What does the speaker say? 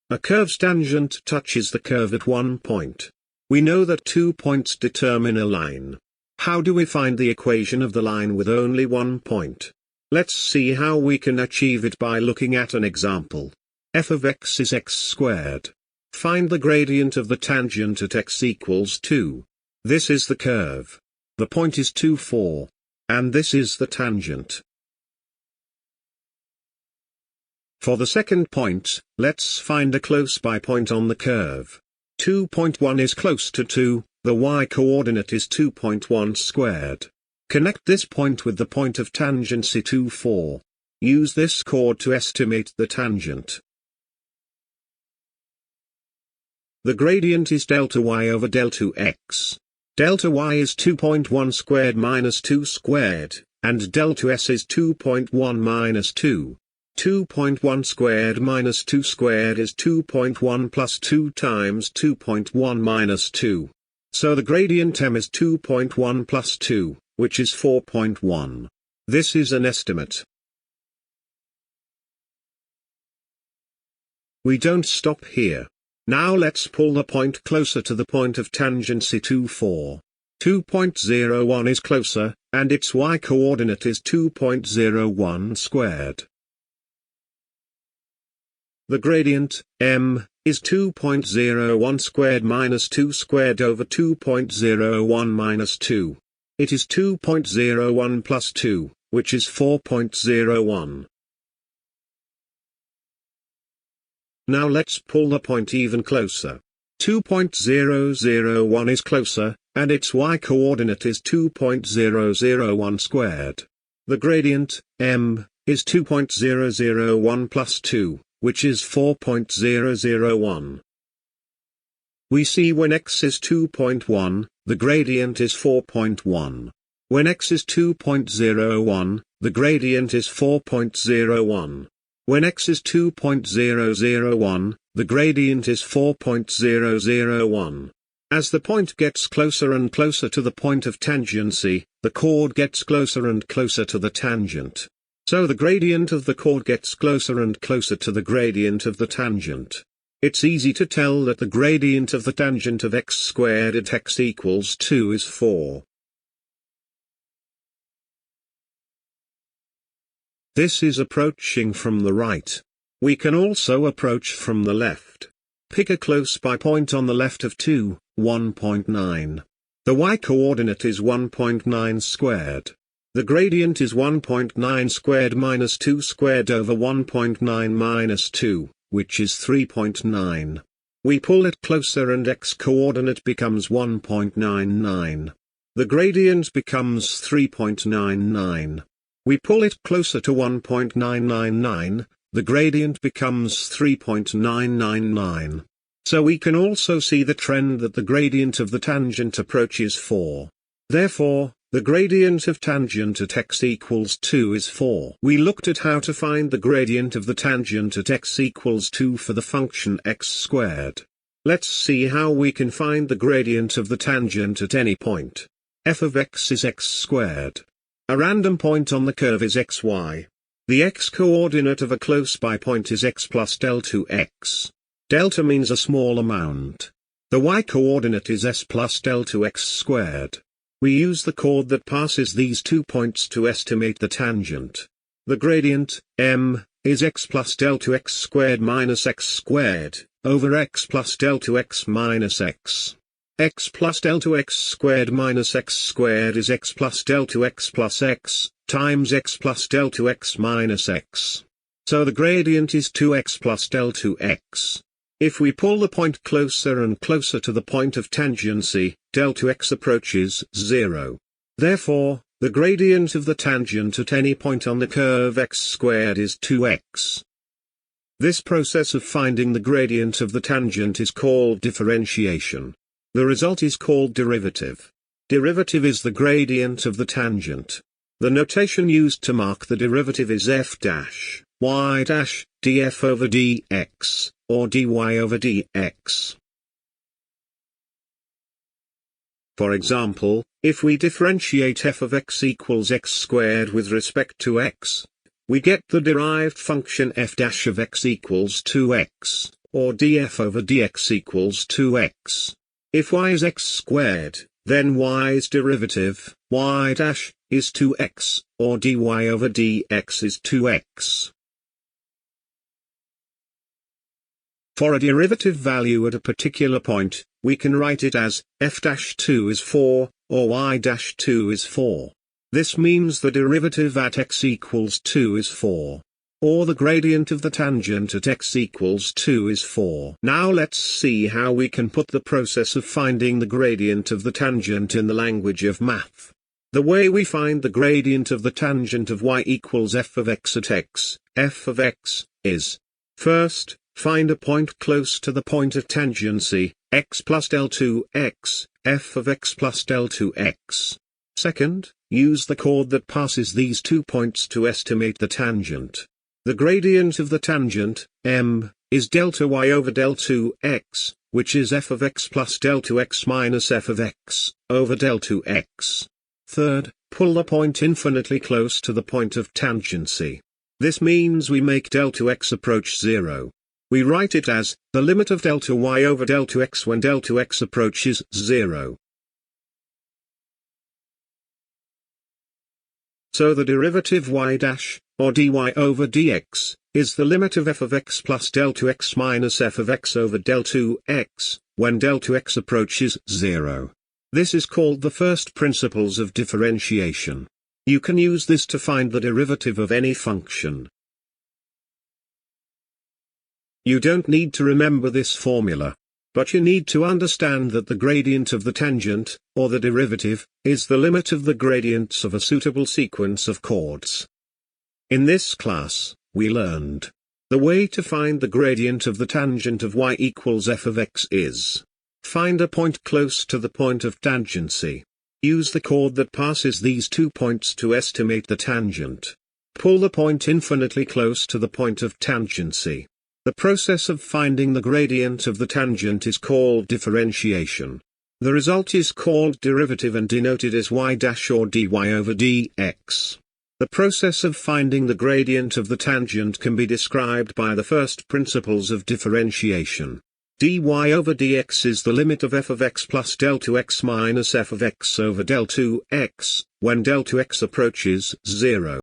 A curve's tangent touches the curve at one point. We know that 2 points determine a line. How do we find the equation of the line with only 1 point? Let's see how we can achieve it by looking at an example. F of x is x squared. Find the gradient of the tangent at x equals 2. This is the curve. The point is 2, 4. And this is the tangent. For the second point, let's find a close-by point on the curve. 2.1 is close to 2, the y-coordinate is 2.1 squared. Connect this point with the point of tangency 2, 4. Use this chord to estimate the tangent. The gradient is delta y over delta x. Delta y is 2.1 squared minus 2 squared, and delta s is 2.1 minus 2. 2.1 squared minus 2 squared is 2.1 plus 2 times 2.1 minus 2. So the gradient m is 2.1 plus 2, which is 4.1. This is an estimate. We don't stop here. Now let's pull the point closer to the point of tangency 2, 4. 2.01 is closer, and its y-coordinate is 2.01 squared. The gradient, m, is 2.01 squared minus 2 squared over 2.01 minus 2. It is 2.01 plus 2, which is 4.01. Now let's pull the point even closer. 2.001 is closer, and its y-coordinate is 2.001 squared. The gradient, m, is 2.001 plus 2. Which is 4.001. We see when x is 2.1, the gradient is 4.1. When x is 2.01, the gradient is 4.01. When x is 2.001, the gradient is 4.001. As the point gets closer and closer to the point of tangency, the chord gets closer and closer to the tangent. So the gradient of the chord gets closer and closer to the gradient of the tangent. It's easy to tell that the gradient of the tangent of x squared at x equals 2 is 4. This is approaching from the right. We can also approach from the left. Pick a close-by point on the left of 2, 1.9. The y-coordinate is 1.9 squared. The gradient is 1.9 squared minus 2 squared over 1.9 minus 2, which is 3.9. We pull it closer and x-coordinate becomes 1.99. The gradient becomes 3.99. We pull it closer to 1.999, the gradient becomes 3.999. So we can also see the trend that the gradient of the tangent approaches 4. Therefore, the gradient of tangent at x equals 2 is 4. We looked at how to find the gradient of the tangent at x equals 2 for the function x squared. Let's see how we can find the gradient of the tangent at any point. F of x is x squared. A random point on the curve is xy. The x-coordinate of a close-by point is x plus delta x. Delta means a small amount. The y-coordinate is s plus delta x squared. We use the chord that passes these 2 points to estimate the tangent. The gradient, m, is x plus delta x squared minus x squared, over x plus delta x minus x. X plus delta x squared minus x squared is x plus delta x plus x, times x plus delta x minus x. So the gradient is 2x plus delta x. If we pull the point closer and closer to the point of tangency, delta x approaches 0. Therefore, the gradient of the tangent at any point on the curve x squared is 2x. This process of finding the gradient of the tangent is called differentiation. The result is called derivative. Derivative is the gradient of the tangent. The notation used to mark the derivative is f dash, y dash, df over dx, or dy over dx. For example, if we differentiate f of x equals x squared with respect to x, we get the derived function f dash of x equals 2x, or df over dx equals 2x. If y is x squared, then y's derivative, y dash, is 2x, or dy over dx is 2x. For a derivative value at a particular point, we can write it as f-2 is 4, or y-2 is 4. This means the derivative at x equals 2 is 4. Or the gradient of the tangent at x equals 2 is 4. Now let's see how we can put the process of finding the gradient of the tangent in the language of math. The way we find the gradient of the tangent of y equals f of x at x, f of x, is: first, find a point close to the point of tangency, x plus del 2x, f of x plus del 2x. Second, use the chord that passes these 2 points to estimate the tangent. The gradient of the tangent, m, is delta y over del 2x, which is f of x plus del 2x minus f of x, over del 2x. Third, pull the point infinitely close to the point of tangency. This means we make del 2x approach 0. We write it as, the limit of delta y over del 2x when del 2x approaches 0. So the derivative y dash, or dy over dx, is the limit of f of x plus del 2x minus f of x over del 2x, when del 2x approaches 0. This is called the first principles of differentiation. You can use this to find the derivative of any function. You don't need to remember this formula, but you need to understand that the gradient of the tangent, or the derivative, is the limit of the gradients of a suitable sequence of chords. In this class, we learned the way to find the gradient of the tangent of y equals f of x is: find a point close to the point of tangency. Use the chord that passes these 2 points to estimate the tangent. Pull the point infinitely close to the point of tangency. The process of finding the gradient of the tangent is called differentiation. The result is called derivative and denoted as y dash or dy over dx. The process of finding the gradient of the tangent can be described by the first principles of differentiation. Dy over dx is the limit of f of x plus del 2x minus f of x over del 2x, when del 2x approaches 0.